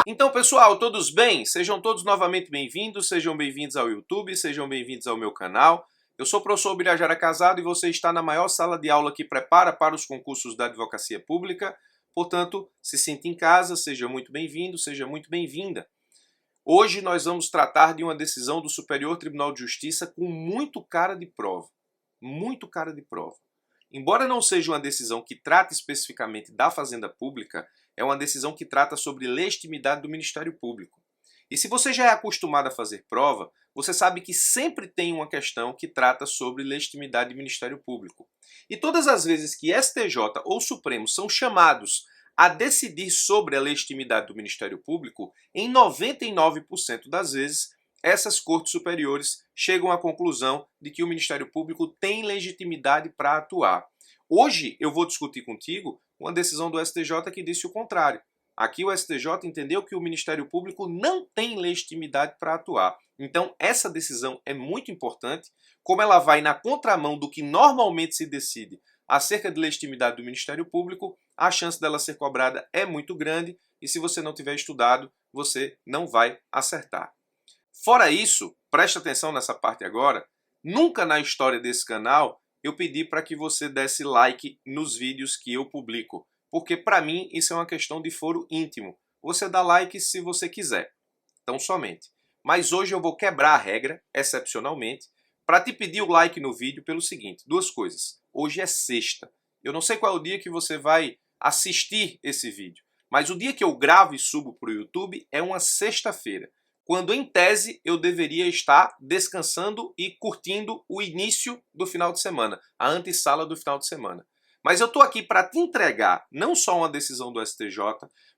Então, pessoal, todos bem? Sejam todos novamente bem-vindos, sejam bem-vindos ao YouTube, sejam bem-vindos ao meu canal. Eu sou o professor Birajara Casado e você está na maior sala de aula que prepara para os concursos da advocacia pública. Portanto, se sinta em casa, seja muito bem-vindo, seja muito bem-vinda. Hoje nós vamos tratar de uma decisão do Superior Tribunal de Justiça com muito cara de prova. Muito cara de prova. Embora não seja uma decisão que trata especificamente da Fazenda Pública, é uma decisão que trata sobre legitimidade do Ministério Público. E se você já é acostumado a fazer prova, você sabe que sempre tem uma questão que trata sobre legitimidade do Ministério Público. E todas as vezes que STJ ou Supremo são chamados a decidir sobre a legitimidade do Ministério Público, em 99% das vezes, essas cortes superiores chegam à conclusão de que o Ministério Público tem legitimidade para atuar. Hoje eu vou discutir contigo uma decisão do STJ que disse o contrário. Aqui o STJ entendeu que o Ministério Público não tem legitimidade para atuar. Então essa decisão é muito importante, como ela vai na contramão do que normalmente se decide acerca de legitimidade do Ministério Público, a chance dela ser cobrada é muito grande e se você não tiver estudado, você não vai acertar. Fora isso, preste atenção nessa parte agora, nunca na história desse canal eu pedi para que você desse like nos vídeos que eu publico, porque para mim isso é uma questão de foro íntimo. Você dá like se você quiser, então somente. Mas hoje eu vou quebrar a regra, excepcionalmente, para te pedir o like no vídeo pelo seguinte, duas coisas. Hoje é sexta, eu não sei qual é o dia que você vai assistir esse vídeo, mas o dia que eu gravo e subo para o YouTube é uma sexta-feira, quando em tese eu deveria estar descansando e curtindo o início do final de semana, a antessala do final de semana. Mas eu estou aqui para te entregar não só uma decisão do STJ,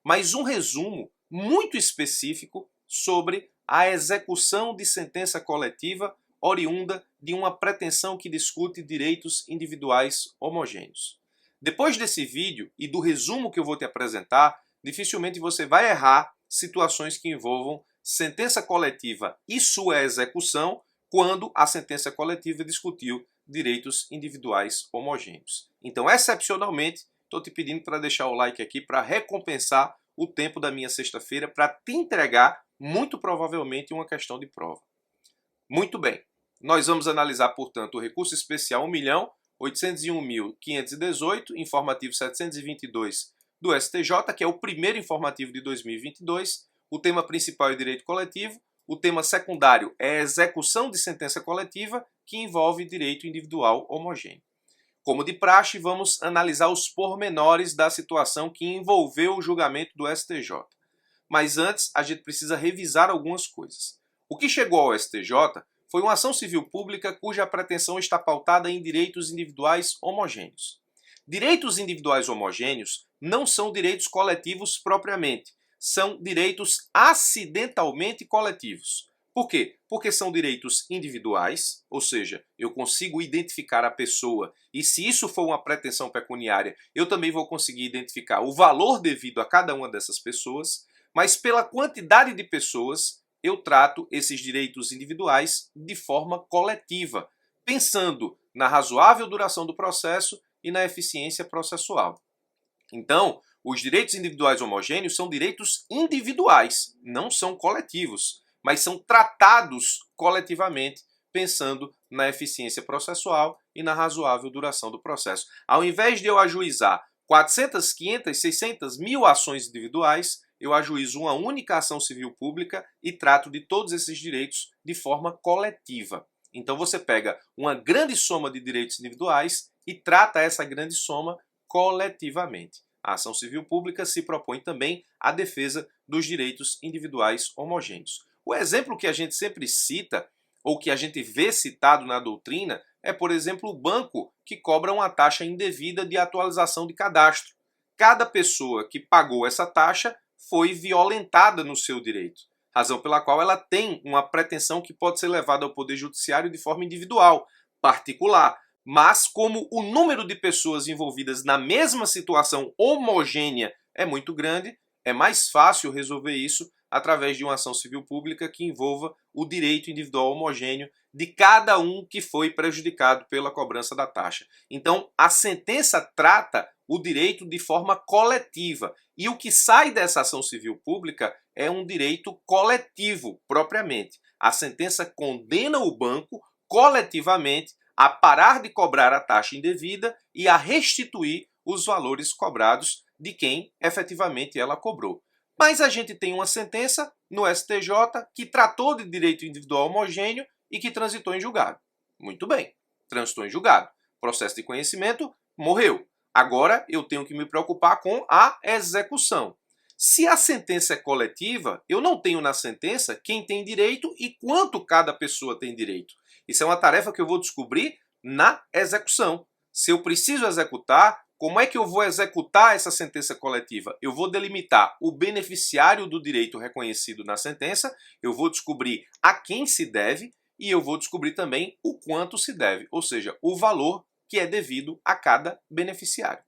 mas um resumo muito específico sobre a execução de sentença coletiva oriunda de uma pretensão que discute direitos individuais homogêneos. Depois desse vídeo e do resumo que eu vou te apresentar, dificilmente você vai errar situações que envolvam sentença coletiva e sua execução quando a sentença coletiva discutiu direitos individuais homogêneos. Então, excepcionalmente, estou te pedindo para deixar o like aqui para recompensar o tempo da minha sexta-feira para te entregar, muito provavelmente, uma questão de prova. Muito bem, nós vamos analisar, portanto, o recurso especial 1.801.518, informativo 722 do STJ, que é o primeiro informativo de 2022, o tema principal é direito coletivo, o tema secundário é execução de sentença coletiva, que envolve direito individual homogêneo. Como de praxe, vamos analisar os pormenores da situação que envolveu o julgamento do STJ. Mas antes, a gente precisa revisar algumas coisas. O que chegou ao STJ foi uma ação civil pública cuja pretensão está pautada em direitos individuais homogêneos. Direitos individuais homogêneos não são direitos coletivos propriamente, são direitos acidentalmente coletivos. Por quê? Porque são direitos individuais, ou seja, eu consigo identificar a pessoa e se isso for uma pretensão pecuniária, eu também vou conseguir identificar o valor devido a cada uma dessas pessoas, mas pela quantidade de pessoas, eu trato esses direitos individuais de forma coletiva, pensando na razoável duração do processo e na eficiência processual. Então, os direitos individuais homogêneos são direitos individuais, não são coletivos, mas são tratados coletivamente, pensando na eficiência processual e na razoável duração do processo. Ao invés de eu ajuizar 400, 500, 600, 1000 ações individuais, eu ajuizo uma única ação civil pública e trato de todos esses direitos de forma coletiva. Então você pega uma grande soma de direitos individuais e trata essa grande soma coletivamente. A ação civil pública se propõe também à defesa dos direitos individuais homogêneos. O exemplo que a gente sempre cita, ou que a gente vê citado na doutrina, é, por exemplo, o banco que cobra uma taxa indevida de atualização de cadastro. Cada pessoa que pagou essa taxa foi violentada no seu direito, razão pela qual ela tem uma pretensão que pode ser levada ao Poder Judiciário de forma individual, particular. Mas como o número de pessoas envolvidas na mesma situação homogênea é muito grande, é mais fácil resolver isso através de uma ação civil pública que envolva o direito individual homogêneo de cada um que foi prejudicado pela cobrança da taxa. Então, a sentença trata o direito de forma coletiva. E o que sai dessa ação civil pública é um direito coletivo, propriamente. A sentença condena o banco coletivamente a parar de cobrar a taxa indevida e a restituir os valores cobrados de quem efetivamente ela cobrou. Mas a gente tem uma sentença no STJ que tratou de direito individual homogêneo e que transitou em julgado. Muito bem, transitou em julgado. Processo de conhecimento morreu. Agora eu tenho que me preocupar com a execução. Se a sentença é coletiva, eu não tenho na sentença quem tem direito e quanto cada pessoa tem direito. Isso é uma tarefa que eu vou descobrir na execução. Se eu preciso executar, como é que eu vou executar essa sentença coletiva? Eu vou delimitar o beneficiário do direito reconhecido na sentença, eu vou descobrir a quem se deve e eu vou descobrir também o quanto se deve, ou seja, o valor que é devido a cada beneficiário.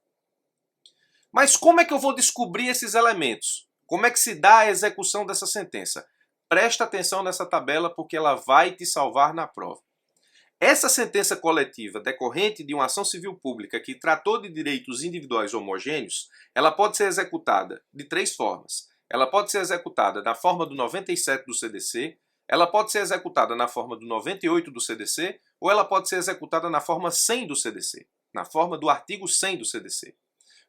Mas como é que eu vou descobrir esses elementos? Como é que se dá a execução dessa sentença? Presta atenção nessa tabela porque ela vai te salvar na prova. Essa sentença coletiva decorrente de uma ação civil pública que tratou de direitos individuais homogêneos, ela pode ser executada de três formas. Ela pode ser executada na forma do 97 do CDC, ela pode ser executada na forma do 98 do CDC, ou ela pode ser executada na forma 100 do CDC, na forma do artigo 100 do CDC.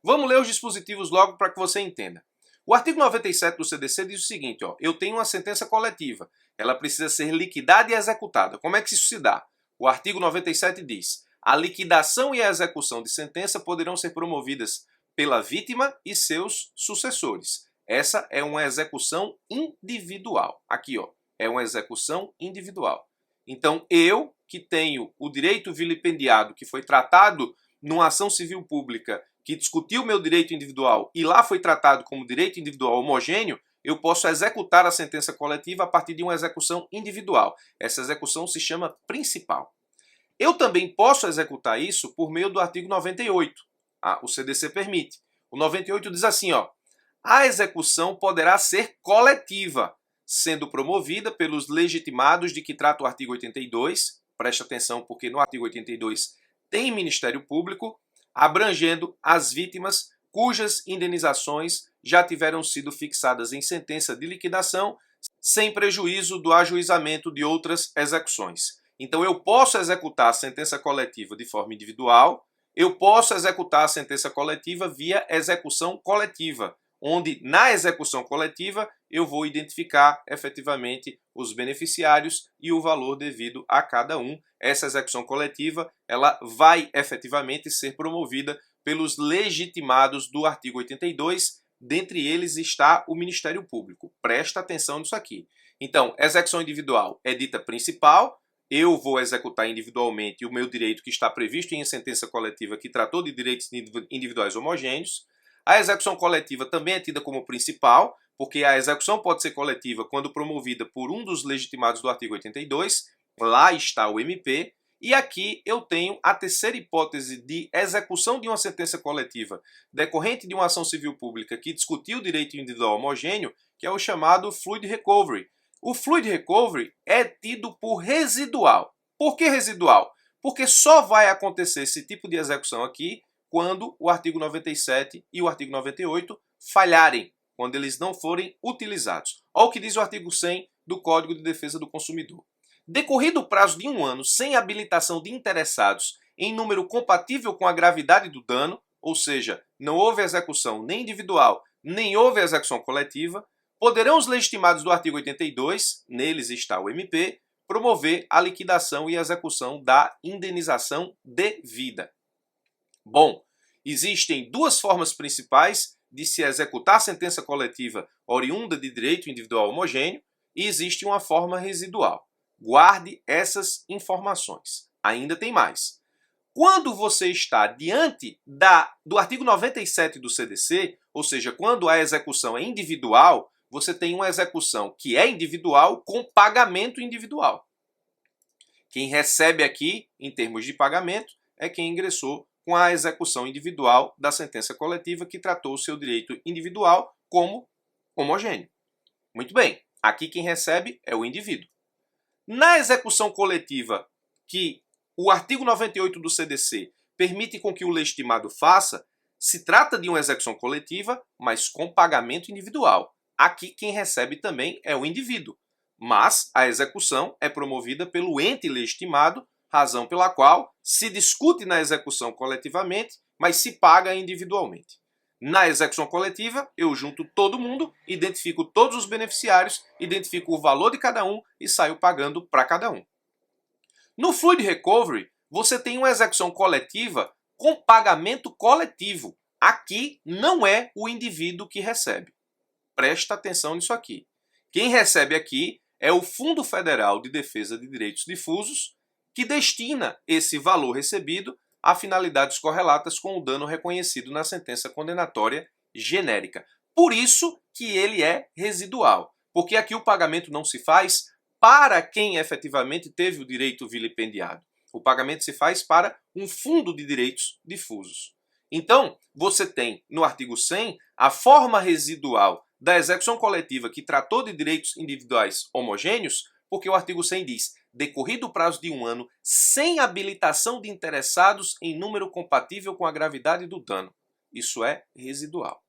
Vamos ler os dispositivos logo para que você entenda. O artigo 97 do CDC diz o seguinte, eu tenho uma sentença coletiva, ela precisa ser liquidada e executada. Como é que isso se dá? O artigo 97 diz: a liquidação e a execução de sentença poderão ser promovidas pela vítima e seus sucessores. Essa é uma execução individual. Aqui, é uma execução individual. Então, eu, que tenho o direito vilipendiado, que foi tratado numa ação civil pública, que discutiu meu direito individual e lá foi tratado como direito individual homogêneo, eu posso executar a sentença coletiva a partir de uma execução individual. Essa execução se chama principal. Eu também posso executar isso por meio do artigo 98. O CDC permite. O 98 diz assim, a execução poderá ser coletiva, sendo promovida pelos legitimados de que trata o artigo 82. Preste atenção porque no artigo 82 tem Ministério Público, abrangendo as vítimas cujas indenizações já tiveram sido fixadas em sentença de liquidação, sem prejuízo do ajuizamento de outras execuções. Então eu posso executar a sentença coletiva de forma individual, eu posso executar a sentença coletiva via execução coletiva, onde na execução coletiva eu vou identificar efetivamente os beneficiários e o valor devido a cada um. Essa execução coletiva ela vai efetivamente ser promovida pelos legitimados do artigo 82, dentre eles está o Ministério Público. Presta atenção nisso aqui. Então, execução individual é dita principal, eu vou executar individualmente o meu direito que está previsto em sentença coletiva que tratou de direitos individuais homogêneos. A execução coletiva também é tida como principal, porque a execução pode ser coletiva quando promovida por um dos legitimados do artigo 82, lá está o MP, e aqui eu tenho a terceira hipótese de execução de uma sentença coletiva decorrente de uma ação civil pública que discutiu o direito individual homogêneo, que é o chamado fluid recovery. O fluid recovery é tido por residual. Por que residual? Porque só vai acontecer esse tipo de execução aqui quando o artigo 97 e o artigo 98 falharem, quando eles não forem utilizados. Olha o que diz o artigo 100 do Código de Defesa do Consumidor. Decorrido o prazo de 1 ano sem habilitação de interessados em número compatível com a gravidade do dano, ou seja, não houve execução nem individual, nem houve execução coletiva, poderão os legitimados do artigo 82, neles está o MP, promover a liquidação e execução da indenização devida. Bom, existem duas formas principais de se executar a sentença coletiva oriunda de direito individual homogêneo e existe uma forma residual. Guarde essas informações. Ainda tem mais. Quando você está diante do artigo 97 do CDC, ou seja, quando a execução é individual, você tem uma execução que é individual com pagamento individual. Quem recebe aqui, em termos de pagamento, é quem ingressou com a execução individual da sentença coletiva que tratou o seu direito individual como homogêneo. Muito bem, aqui quem recebe é o indivíduo. Na execução coletiva que o artigo 98 do CDC permite com que o legitimado faça, se trata de uma execução coletiva, mas com pagamento individual. Aqui quem recebe também é o indivíduo, mas a execução é promovida pelo ente legitimado, razão pela qual se discute na execução coletivamente, mas se paga individualmente. Na execução coletiva, eu junto todo mundo, identifico todos os beneficiários, identifico o valor de cada um e saio pagando para cada um. No Fluid Recovery, você tem uma execução coletiva com pagamento coletivo. Aqui não é o indivíduo que recebe. Presta atenção nisso aqui. Quem recebe aqui é o Fundo Federal de Defesa de Direitos Difusos, que destina esse valor recebido a finalidades correlatas com o dano reconhecido na sentença condenatória genérica. Por isso que ele é residual, porque aqui o pagamento não se faz para quem efetivamente teve o direito vilipendiado. O pagamento se faz para um fundo de direitos difusos. Então, você tem no artigo 100 a forma residual da execução coletiva que tratou de direitos individuais homogêneos, porque o artigo 100 diz: decorrido o prazo de 1 ano, sem habilitação de interessados em número compatível com a gravidade do dano. Isso é residual.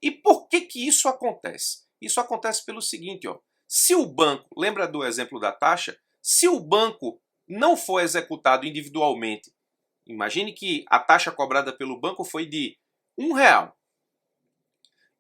E por que isso acontece? Isso acontece pelo seguinte, ó. Se o banco, lembra do exemplo da taxa? Se o banco não for executado individualmente, imagine que a taxa cobrada pelo banco foi de R$1.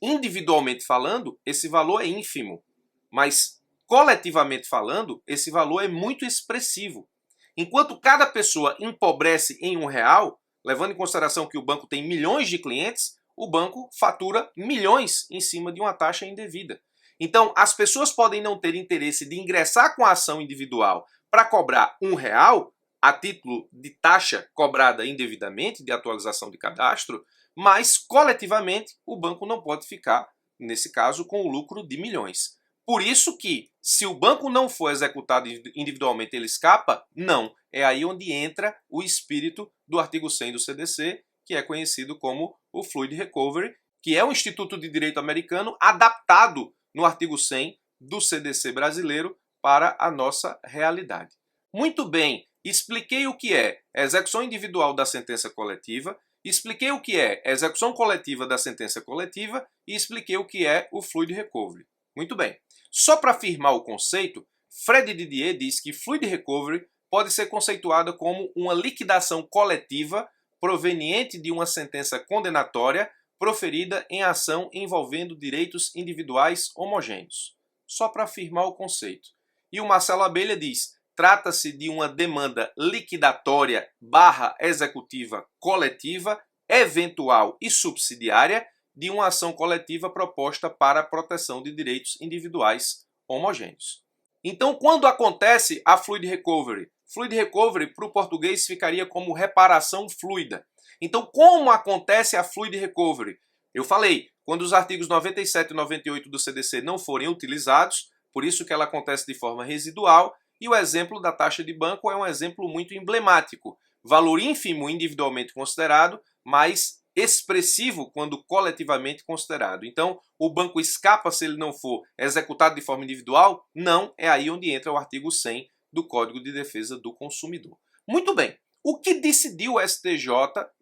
Individualmente falando, esse valor é ínfimo, mas coletivamente falando, esse valor é muito expressivo. Enquanto cada pessoa empobrece em R$1, levando em consideração que o banco tem milhões de clientes, o banco fatura milhões em cima de uma taxa indevida. Então, as pessoas podem não ter interesse de ingressar com a ação individual para cobrar R$1 a título de taxa cobrada indevidamente, de atualização de cadastro, mas coletivamente o banco não pode ficar, nesse caso, com o lucro de milhões. Por isso que, se o banco não for executado individualmente, ele escapa? Não. É aí onde entra o espírito do artigo 100 do CDC, que é conhecido como o Fluid Recovery, que é um instituto de direito americano adaptado no artigo 100 do CDC brasileiro para a nossa realidade. Muito bem, expliquei o que é execução individual da sentença coletiva, expliquei o que é execução coletiva da sentença coletiva e expliquei o que é o Fluid Recovery. Muito bem. Só para afirmar o conceito, Fred Didier diz que Fluid Recovery pode ser conceituada como uma liquidação coletiva proveniente de uma sentença condenatória proferida em ação envolvendo direitos individuais homogêneos. Só para afirmar o conceito. E o Marcelo Abelha diz: trata-se de uma demanda liquidatória / executiva coletiva, eventual e subsidiária de uma ação coletiva proposta para a proteção de direitos individuais homogêneos. Então, quando acontece a Fluid Recovery? Fluid Recovery, para o português, ficaria como reparação fluida. Então, como acontece a Fluid Recovery? Eu falei, quando os artigos 97 e 98 do CDC não forem utilizados, por isso que ela acontece de forma residual, e o exemplo da taxa de banco é um exemplo muito emblemático. Valor ínfimo individualmente considerado, mas expressivo quando coletivamente considerado. Então, o banco escapa se ele não for executado de forma individual? Não, é aí onde entra o artigo 100 do Código de Defesa do Consumidor. Muito bem, o que decidiu o STJ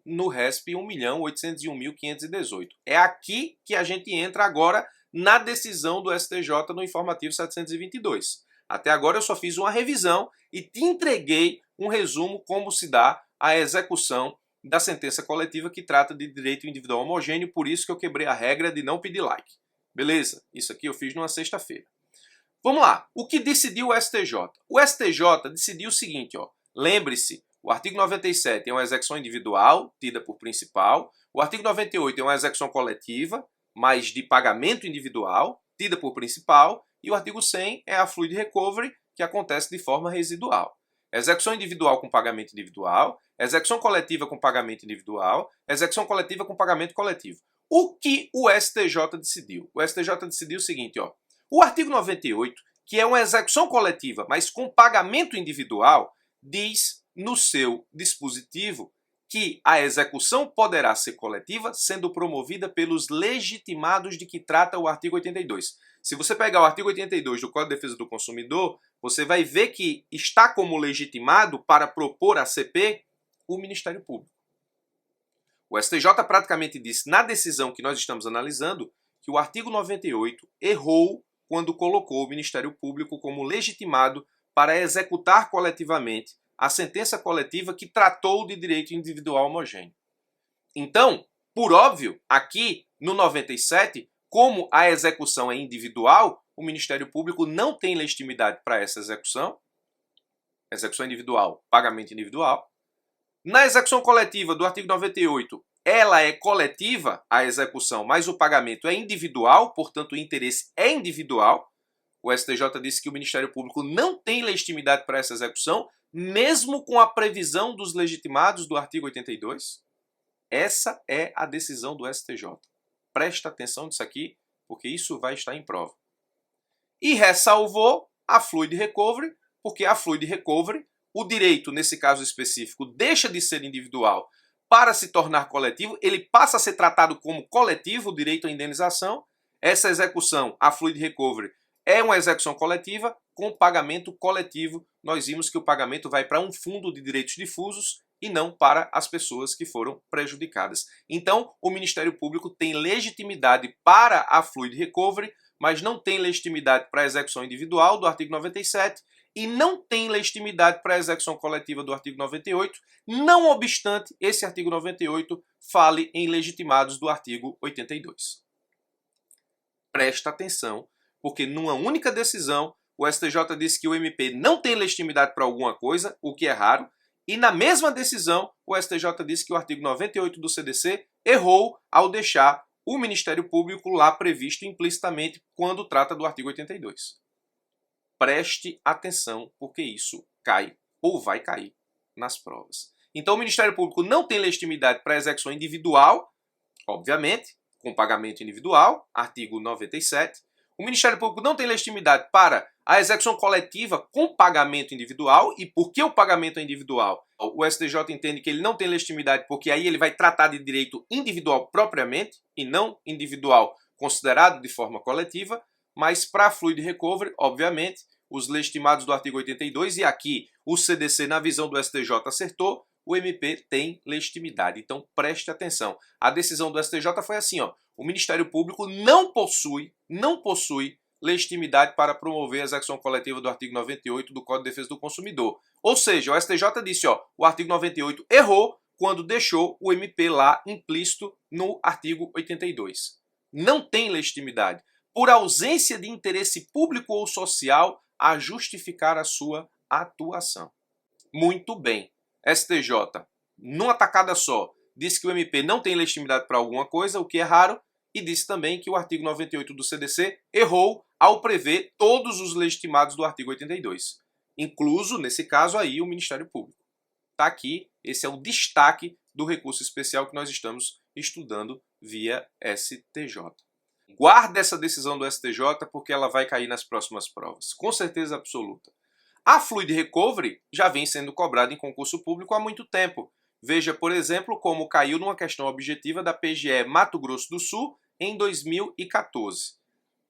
no RESP 1.801.518? É aqui que a gente entra agora na decisão do STJ no informativo 722. Até agora eu só fiz uma revisão e te entreguei um resumo como se dá a execução da sentença coletiva que trata de direito individual homogêneo, por isso que eu quebrei a regra de não pedir like. Beleza? Isso aqui eu fiz numa sexta-feira. Vamos lá. O que decidiu o STJ? O STJ decidiu o seguinte, ó. Lembre-se, o artigo 97 é uma execução individual, tida por principal. O artigo 98 é uma execução coletiva, mas de pagamento individual, tida por principal. E o artigo 100 é a Fluid Recovery, que acontece de forma residual. Execução individual com pagamento individual, execução coletiva com pagamento individual, execução coletiva com pagamento coletivo. O que o STJ decidiu? O STJ decidiu o seguinte, ó. O artigo 98, que é uma execução coletiva, mas com pagamento individual, diz no seu dispositivo que a execução poderá ser coletiva, sendo promovida pelos legitimados de que trata o artigo 82. Se você pegar o artigo 82 do Código de Defesa do Consumidor, você vai ver que está como legitimado para propor a CP o Ministério Público. O STJ praticamente disse na decisão que nós estamos analisando que o artigo 98 errou quando colocou o Ministério Público como legitimado para executar coletivamente a sentença coletiva que tratou de direito individual homogêneo. Então, por óbvio, aqui no 97, como a execução é individual, o Ministério Público não tem legitimidade para essa execução individual, pagamento individual. Na execução coletiva do artigo 98, ela é coletiva, a execução, mas o pagamento é individual, portanto o interesse é individual. O STJ disse que o Ministério Público não tem legitimidade para essa execução, mesmo com a previsão dos legitimados do artigo 82. Essa é a decisão do STJ. Presta atenção nisso aqui, porque isso vai estar em prova. E ressalvou a Fluid Recovery, porque a Fluid Recovery, o direito, nesse caso específico, deixa de ser individual para se tornar coletivo, ele passa a ser tratado como coletivo, o direito à indenização. Essa execução, a Fluid Recovery, é uma execução coletiva com pagamento coletivo. Nós vimos que o pagamento vai para um fundo de direitos difusos e não para as pessoas que foram prejudicadas. Então, o Ministério Público tem legitimidade para a Fluid Recovery, mas não tem legitimidade para a execução individual do artigo 97 e não tem legitimidade para a execução coletiva do artigo 98, não obstante esse artigo 98 fale em legitimados do artigo 82. Presta atenção, porque numa única decisão o STJ disse que o MP não tem legitimidade para alguma coisa, o que é raro, e na mesma decisão o STJ disse que o artigo 98 do CDC errou ao deixar o Ministério Público lá previsto implicitamente quando trata do artigo 82. Preste atenção, porque isso cai ou vai cair nas provas. Então o Ministério Público não tem legitimidade para execução individual, obviamente, com pagamento individual, artigo 97. O Ministério Público não tem legitimidade para a execução coletiva com pagamento individual. E por que o pagamento é individual? O STJ entende que ele não tem legitimidade porque aí ele vai tratar de direito individual propriamente e não individual considerado de forma coletiva. Mas para a Fluid Recovery, obviamente, os legitimados do artigo 82 e aqui o CDC, na visão do STJ, acertou, o MP tem legitimidade. Então preste atenção. A decisão do STJ foi assim, ó. O Ministério Público não possui legitimidade para promover a execução coletiva do artigo 98 do Código de Defesa do Consumidor. Ou seja, o STJ disse, ó, o artigo 98 errou quando deixou o MP lá implícito no artigo 82. Não tem legitimidade, por ausência de interesse público ou social a justificar a sua atuação. Muito bem. STJ, numa tacada só, disse que o MP não tem legitimidade para alguma coisa, o que é raro, e disse também que o artigo 98 do CDC errou ao prever todos os legitimados do artigo 82, incluso, nesse caso aí, o Ministério Público. Está aqui, esse é o destaque do recurso especial que nós estamos estudando via STJ. Guarde essa decisão do STJ porque ela vai cair nas próximas provas, com certeza absoluta. A Fluid Recovery já vem sendo cobrada em concurso público há muito tempo. Veja, por exemplo, como caiu numa questão objetiva da PGE Mato Grosso do Sul em 2014.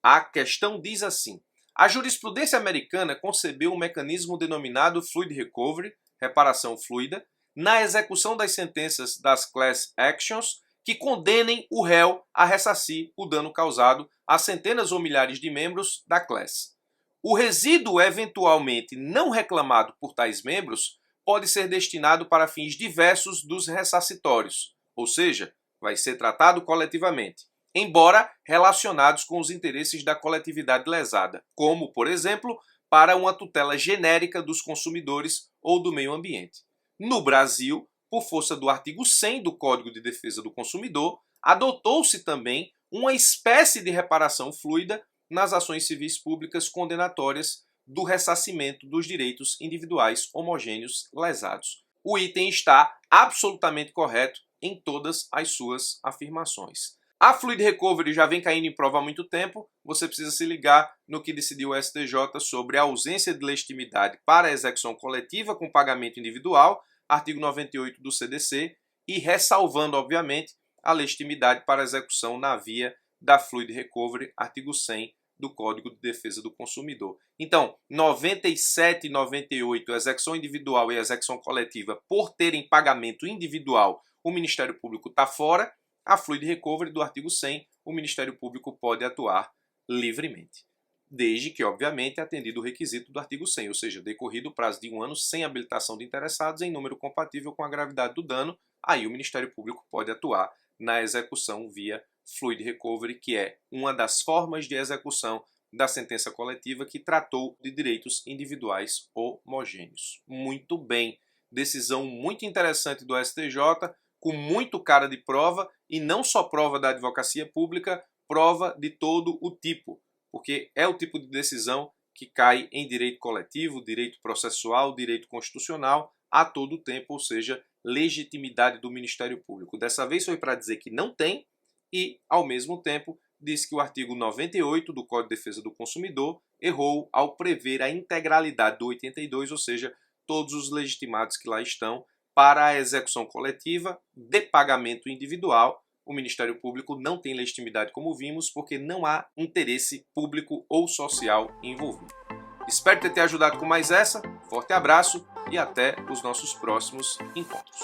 A questão diz assim: a jurisprudência americana concebeu um mecanismo denominado Fluid Recovery, reparação fluida, na execução das sentenças das class actions que condenem o réu a ressarcir o dano causado a centenas ou milhares de membros da class. O resíduo eventualmente não reclamado por tais membros pode ser destinado para fins diversos dos ressarcitórios, ou seja, vai ser tratado coletivamente, embora relacionados com os interesses da coletividade lesada, como, por exemplo, para uma tutela genérica dos consumidores ou do meio ambiente. No Brasil, por força do artigo 100 do Código de Defesa do Consumidor, adotou-se também uma espécie de reparação fluida nas ações civis públicas condenatórias do ressarcimento dos direitos individuais homogêneos lesados. O item está absolutamente correto em todas as suas afirmações. A Fluid Recovery já vem caindo em prova há muito tempo, você precisa se ligar no que decidiu o STJ sobre a ausência de legitimidade para a execução coletiva com pagamento individual, artigo 98 do CDC, e ressalvando, obviamente, a legitimidade para a execução na via da Fluid Recovery, artigo 100 do Código de Defesa do Consumidor. Então, 97 e 98, execução individual e execução coletiva, por terem pagamento individual, o Ministério Público está fora, a Fluid Recovery do artigo 100, o Ministério Público pode atuar livremente, desde que, obviamente, atendido o requisito do artigo 100, ou seja, decorrido o prazo de 1 ano sem habilitação de interessados em número compatível com a gravidade do dano, aí o Ministério Público pode atuar na execução via Fluid Recovery, que é uma das formas de execução da sentença coletiva que tratou de direitos individuais homogêneos. Muito bem, decisão muito interessante do STJ, com muito cara de prova, e não só prova da advocacia pública, prova de todo o tipo, porque é o tipo de decisão que cai em direito coletivo, direito processual, direito constitucional a todo tempo, ou seja, legitimidade do Ministério Público. Dessa vez foi para dizer que não tem e, ao mesmo tempo, diz que o artigo 98 do Código de Defesa do Consumidor errou ao prever a integralidade do 82, ou seja, todos os legitimados que lá estão, para a execução coletiva de pagamento individual. O Ministério Público não tem legitimidade, como vimos, porque não há interesse público ou social envolvido. Espero ter te ajudado com mais essa. Forte abraço e até os nossos próximos encontros.